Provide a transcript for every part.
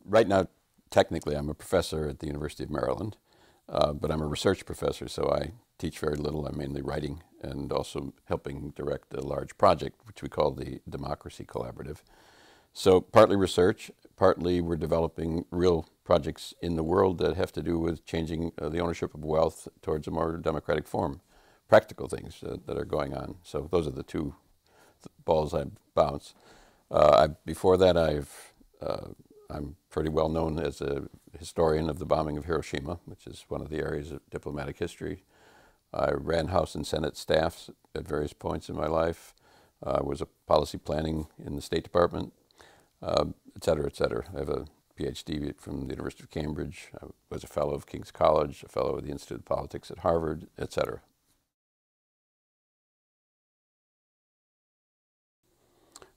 Right now, technically, I'm a professor at the University of Maryland, but I'm a research professor, so I teach very little. I'm mainly writing and also helping direct a large project, which we call the Democracy Collaborative. So partly research, partly we're developing real projects in the world that have to do with changing the ownership of wealth towards a more democratic form, practical things that are going on. So those are the two balls I bounce. Before that, I'm pretty well known as a historian of the bombing of Hiroshima, which is one of the areas of diplomatic history. I ran House and Senate staffs at various points in my life. Was a policy planning in the State Department, et cetera, et cetera. I have a PhD from the University of Cambridge. I was a fellow of King's College, a fellow of the Institute of Politics at Harvard, et cetera.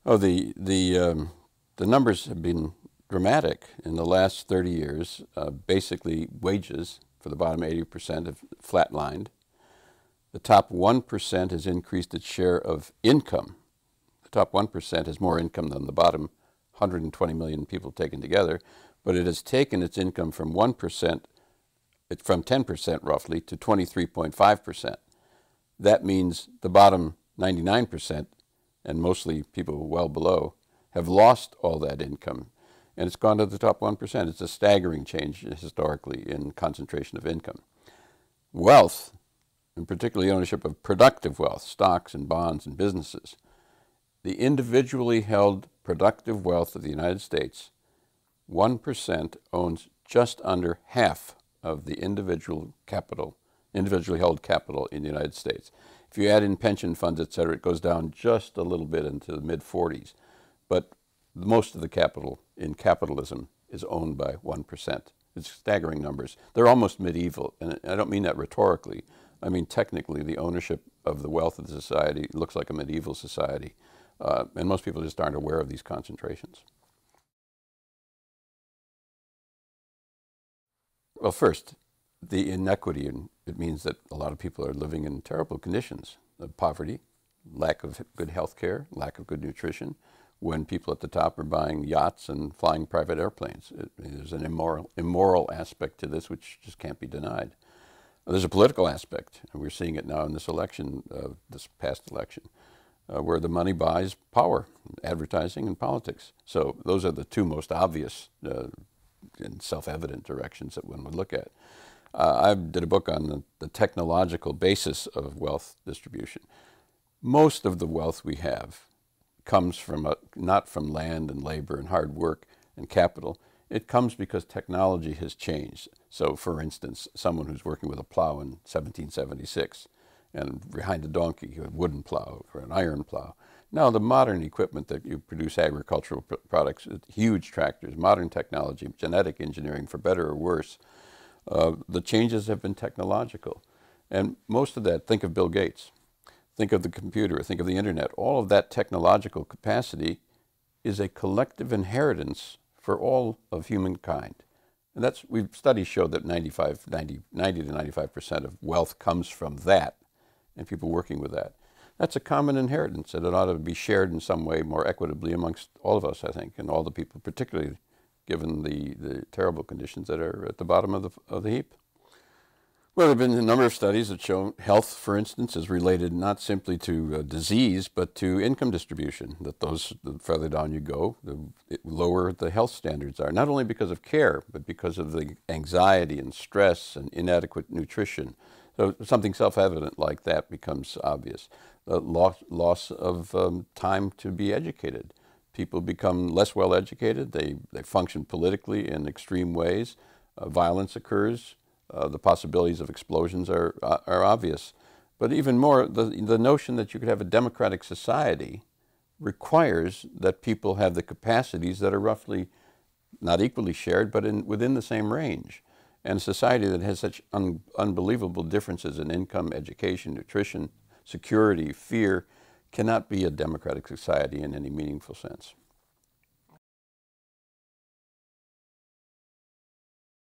Oh, the numbers have been dramatic in the last 30 years. Basically, wages for the bottom 80% have flatlined. The top 1% has increased its share of income. The top 1% has more income than the bottom 120 million people taken together, but it has taken its income from 1%, from 10% roughly, to 23.5%. That means the bottom 99%, and mostly people well below, have lost all that income, and it's gone to the top 1%. It's a staggering change historically in concentration of income. Wealth, and particularly ownership of productive wealth, stocks and bonds and businesses, the individually held productive wealth of the United States, 1% owns just under half of the individually held capital in the United States. If you add in pension funds, et cetera, it goes down just a little bit into the mid-40s. But most of the capital in capitalism is owned by 1%. It's staggering numbers. They're almost medieval, and I don't mean that rhetorically. I mean technically the ownership of the wealth of the society looks like a medieval society, and most people just aren't aware of these concentrations. Well, first, the inequity, and it means that a lot of people are living in terrible conditions of poverty, lack of good health care, lack of good nutrition, when people at the top are buying yachts and flying private airplanes. There's an immoral aspect to this which just can't be denied. There's a political aspect, and we're seeing it now in this election, this past election, where the money buys power, advertising and politics. So those are the two most obvious and self-evident directions that one would look at. I did a book on the technological basis of wealth distribution. Most of the wealth we have comes from not from land and labor and hard work and capital. It comes because technology has changed. So, for instance, someone who's working with a plow in 1776 and behind a donkey, a wooden plow or an iron plow. Now, the modern equipment that you produce agricultural products, huge tractors, modern technology, genetic engineering, for better or worse, the changes have been technological. And most of that, think of Bill Gates, think of the computer, think of the internet. All of that technological capacity is a collective inheritance for all of humankind. And studies show that 90 to 95% of wealth comes from that and people working with that. That's a common inheritance, and it ought to be shared in some way more equitably amongst all of us, I think, and all the people, particularly given the terrible conditions that are at the bottom of the heap. Well, there have been a number of studies that show health, for instance, is related not simply to disease, but to income distribution, that the further down you go, the lower the health standards are, not only because of care, but because of the anxiety and stress and inadequate nutrition. So something self-evident like that becomes obvious. Loss of time to be educated. People become less well educated. They function politically in extreme ways. Violence occurs. The possibilities of explosions are obvious. But even more, the notion that you could have a democratic society requires that people have the capacities that are roughly not equally shared, but within the same range. And a society that has such unbelievable differences in income, education, nutrition, security, fear, cannot be a democratic society in any meaningful sense.